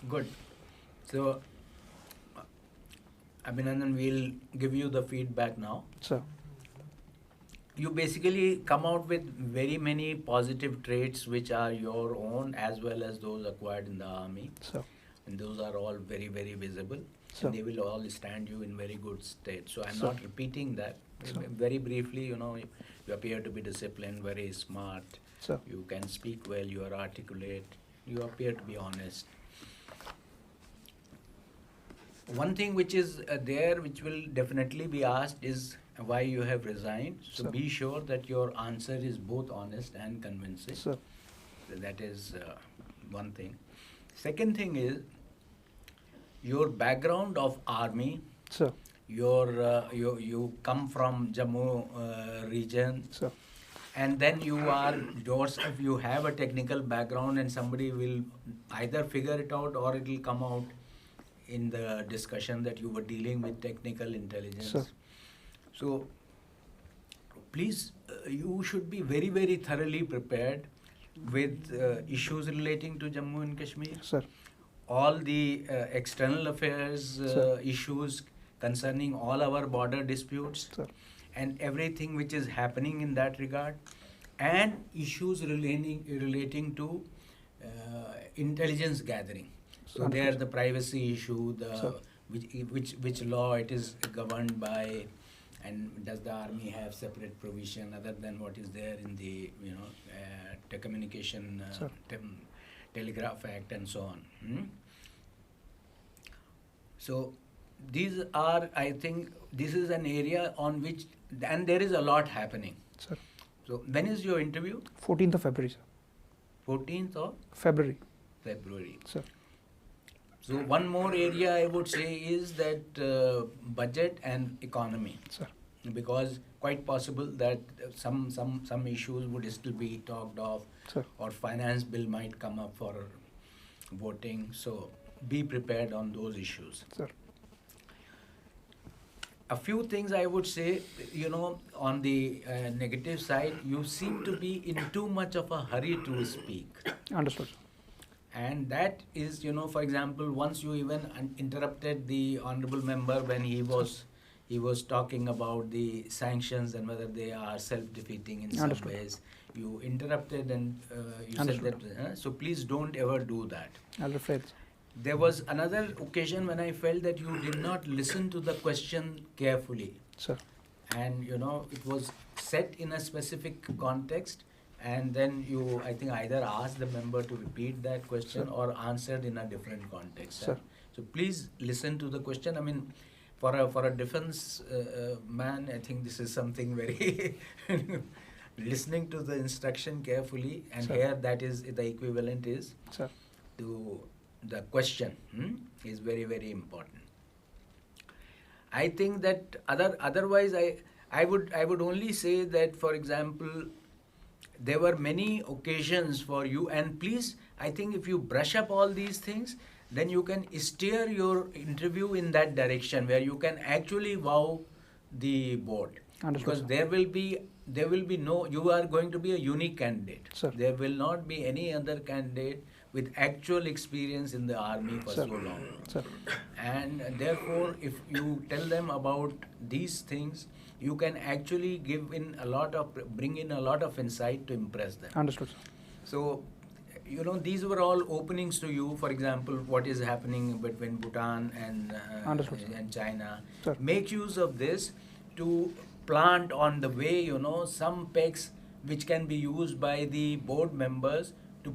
Good. So, Abhinandan, we'll give you the feedback now. Sir. You basically come out with very many positive traits which are your own as well as those acquired in the army. Sir. And those are all very, very visible. Sir. And they will all stand you in very good state. So I'm Sir. not repeating that. Sir. Very briefly, you appear to be disciplined, very smart. Sir. You can speak well, you are articulate, you appear to be honest. One thing which is there, which will definitely be asked, is why you have resigned. So Sir. be sure that your answer is both honest and convincing. Sir. That is one thing. Second thing is your background of army. Sir. You come from Jammu region. Sir. And then you yourself, you have a technical background, and somebody will either figure it out or it will come out in the discussion that you were dealing with technical intelligence. Sir. So, please, you should be very, very thoroughly prepared with issues relating to Jammu and Kashmir. Sir. All the external affairs issues concerning all our border disputes. Sir. And everything which is happening in that regard, and issues relating to intelligence gathering. So there the privacy issue, which law it is governed by, and does the army have separate provision other than what is there in the Telecommunication Telegraph Act and so on. So these are, I think, this is an area on which, and there is a lot happening. Sir. So when is your interview? 14th of February, sir. 14th of February. Sir. So one more area I would say is that budget and economy. Sir. Because quite possible that some issues would still be talked of. Sir. Or finance bill might come up for voting. So be prepared on those issues. Sir. A few things I would say, on the negative side, you seem to be in too much of a hurry to speak. Understood, sir. And that is, for example, once you even interrupted the honorable member when he was talking about the sanctions and whether they are self-defeating in some ways. You interrupted and you said that. So please don't ever do that. I'll refrain, sir. There was another occasion when I felt that you did not listen to the question carefully. Sir. And it was set in a specific context, and then you, I think, either asked the member to repeat that question or answered in a different context. Sir. So please listen to the question. I mean, for a defense man, I think this is something very listening to the instruction carefully, and here that is the equivalent is to the question is very, very important. I think that otherwise I would only say that, for example, there were many occasions for you, and please, I think if you brush up all these things, then you can steer your interview in that direction where you can actually wow the board. Because there will be no, you are going to be a unique candidate. Sir. There will not be any other candidate with actual experience in the army for so long. Sir. And therefore, if you tell them about these things, you can actually bring in a lot of insight to impress them. Understood, sir. So, these were all openings to you. For example, what is happening between Bhutan and China. Sir. Make use of this to plant on the way, some pegs which can be used by the board members to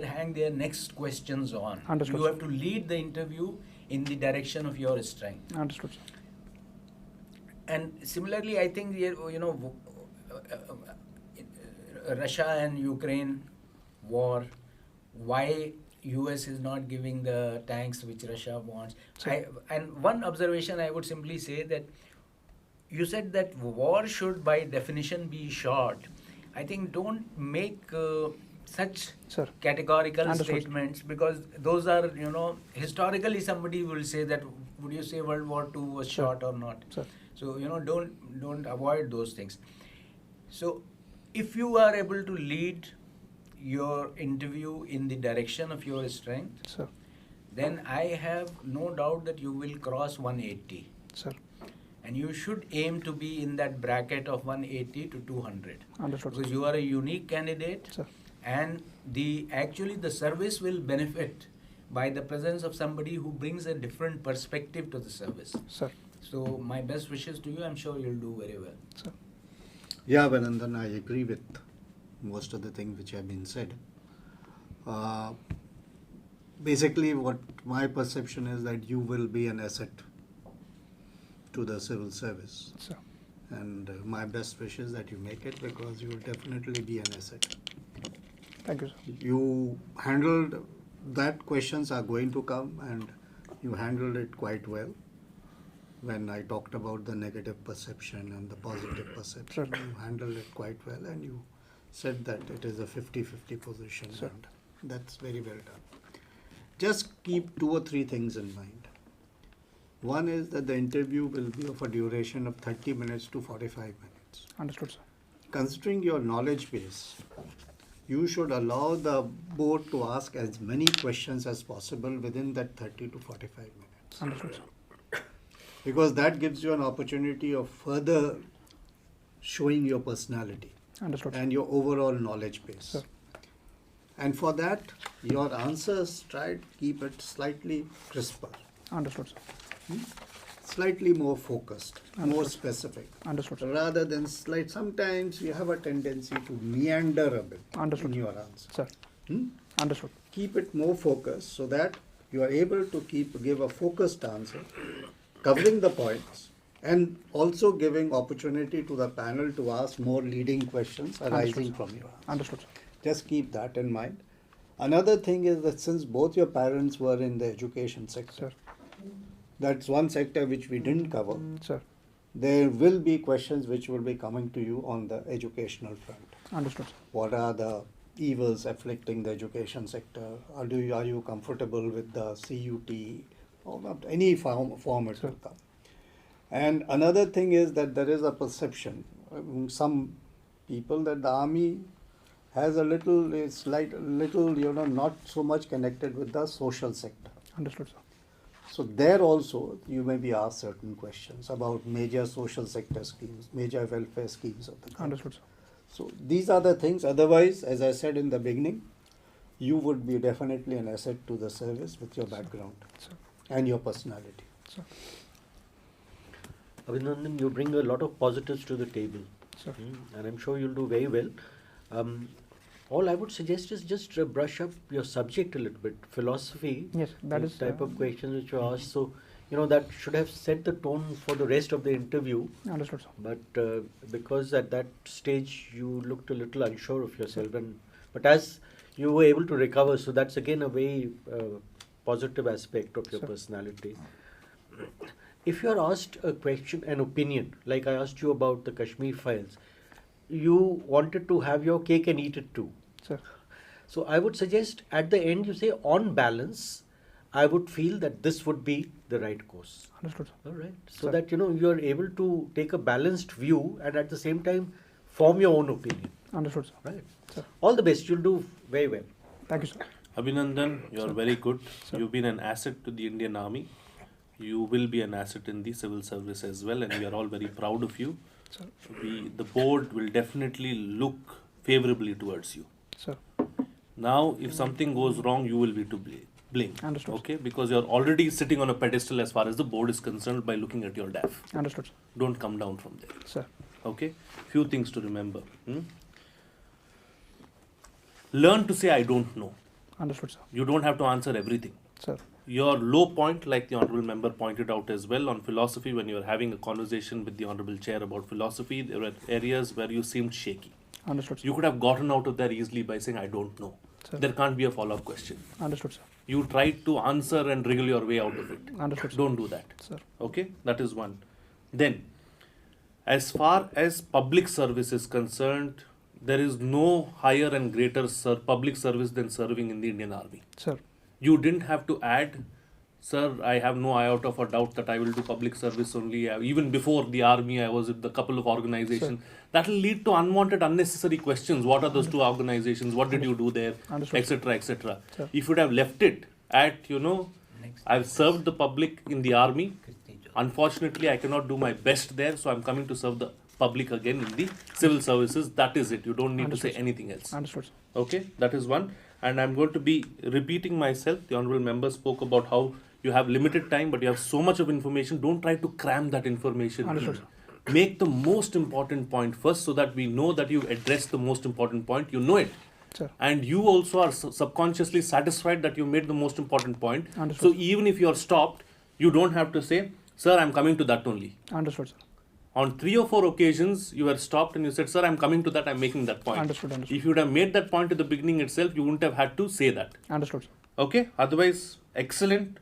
hang their next questions on. Understood, you have to lead the interview in the direction of your strength. Understood, sir. And similarly, I think, Russia and Ukraine war, why US is not giving the tanks which Russia wants. And one observation I would simply say that you said that war should by definition be short. I think don't make such categorical statements, because those are, historically somebody will say that, would you say World War II was short or not? So, don't avoid those things. So, if you are able to lead your interview in the direction of your strength, then I have no doubt that you will cross 180. Sir. And you should aim to be in that bracket of 180 to 200. Understood. Because you are a unique candidate, Sir. and actually the service will benefit by the presence of somebody who brings a different perspective to the service. Sir. So my best wishes to you. I'm sure you'll do very well. Sir. Yeah, Abhinandan, I agree with most of the things which have been said. Basically, what my perception is that you will be an asset to the civil service. Sir. And my best wish is that you make it, because you will definitely be an asset. Thank you, sir. You handled that, questions are going to come, and you handled it quite well. When I talked about the negative perception and the positive perception, Sure. you handled it quite well, and you said that it is a 50-50 position, Sure. and that's very well done. Just keep 2 or 3 things in mind. One is that the interview will be of a duration of 30 minutes to 45 minutes. Understood, sir. Considering your knowledge base, you should allow the board to ask as many questions as possible within that 30 to 45 minutes. Understood, sir. Because that gives you an opportunity of further showing your personality Understood, sir. and your overall knowledge base. Sir. And for that, your answers, try to keep it slightly crisper, Understood, sir. slightly more focused, more Understood. specific. Understood, sir. Rather than sometimes you have a tendency to meander a bit Understood. in your answer. Sir. Hmm? Understood. Keep it more focused so that you are able to give a focused answer, covering the points, and also giving opportunity to the panel to ask more leading questions arising from your answer. Understood, sir. Just keep that in mind. Another thing is that since both your parents were in the education sector, Sir. that's one sector which we didn't cover. Sir. There will be questions which will be coming to you on the educational front. Understood, sir. What are the evils afflicting the education sector? Are you comfortable with the CUT? Or not, any form it Sure. will come. And another thing is that there is a perception among some people that the army has not so much connected with the social sector. Understood, sir. So there also you may be asked certain questions about major social sector schemes, major welfare schemes of the country. Understood, sir. So these are the things. Otherwise, as I said in the beginning, you would be definitely an asset to the service with your background Sir. and your personality. Sir. Abhinandan, you bring a lot of positives to the table. Sir. And I'm sure you'll do very well. All I would suggest is just brush up your subject a little bit. Philosophy, Yes, that the is type of questions which you asked. So, that should have set the tone for the rest of the interview. Understood, sir. But because at that stage you looked a little unsure of yourself, but as you were able to recover, so that's again a very positive aspect of your Sir. personality. If you are asked a question, an opinion, like I asked you about the Kashmir files, you wanted to have your cake and eat it too. Sir. So I would suggest at the end you say, on balance, I would feel that this would be the right course. Understood, sir. All right. So Sir. that you are able to take a balanced view and at the same time form your own opinion. Understood, sir. Right. Sir. All the best. You'll do very well. Thank you, sir. Abhinandan, you're Sir. very good. Sir. You've been an asset to the Indian Army. You will be an asset in the civil service as well, and we are all very proud of you. Sir. The board will definitely look favorably towards you. Sir. Now, if something goes wrong, you will be to blame. Understood. Okay, because you're already sitting on a pedestal as far as the board is concerned by looking at your DAF. Understood, sir. Don't come down from there. Sir. Okay, few things to remember. Learn to say I don't know. Understood, sir. You don't have to answer everything. Sir. Your low point, like the honourable member pointed out as well, on philosophy, when you were having a conversation with the honourable chair about philosophy, there were areas where you seemed shaky. Understood, sir. You could have gotten out of there easily by saying, I don't know. Sir. There can't be a follow-up question. Understood, sir. You tried to answer and wriggle your way out of it. Understood, sir. Don't do that. Sir. Okay, that is one. Then, as far as public service is concerned, there is no higher and greater public service than serving in the Indian Army. Sir. You didn't have to add, sir, I have no iota of a doubt that I will do public service only. Even before the army, I was with a couple of organizations. That will lead to unwanted, unnecessary questions. What are those two organizations? What did you do there? Understood. Etc. etc. Sir. If you would have left it at, Next. I've served the public in the army. Unfortunately, I cannot do my best there, so I'm coming to serve the public again in the civil services. That is it. You don't need Understood, to say sir. anything else. Understood, sir. Okay, that is one. And I'm going to be repeating myself. The honorable member spoke about how you have limited time, but you have so much of information. Don't try to cram that information. Understood, in. Make the most important point first, so that we know that you addressed the most important point. You know it. Sir. And you also are subconsciously satisfied that you made the most important point. Understood. So even if you are stopped, you don't have to say, sir, I'm coming to that only. Understood, sir. On 3 or 4 occasions, you were stopped and you said, sir, I'm coming to that, I'm making that point. Understood, understood. If you would have made that point at the beginning itself, you wouldn't have had to say that. Understood, sir. Okay, otherwise, excellent.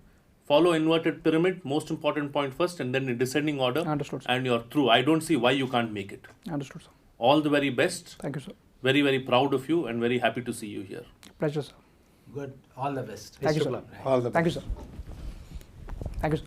Follow inverted pyramid, most important point first, and then in descending order. Understood, sir. And you're through. I don't see why you can't make it. Understood, sir. All the very best. Thank you, sir. Very, very proud of you and very happy to see you here. Pleasure, sir. Good. All the best. Thank you, Best of sir. luck. All the Thank you, best. sir. Thank you, sir.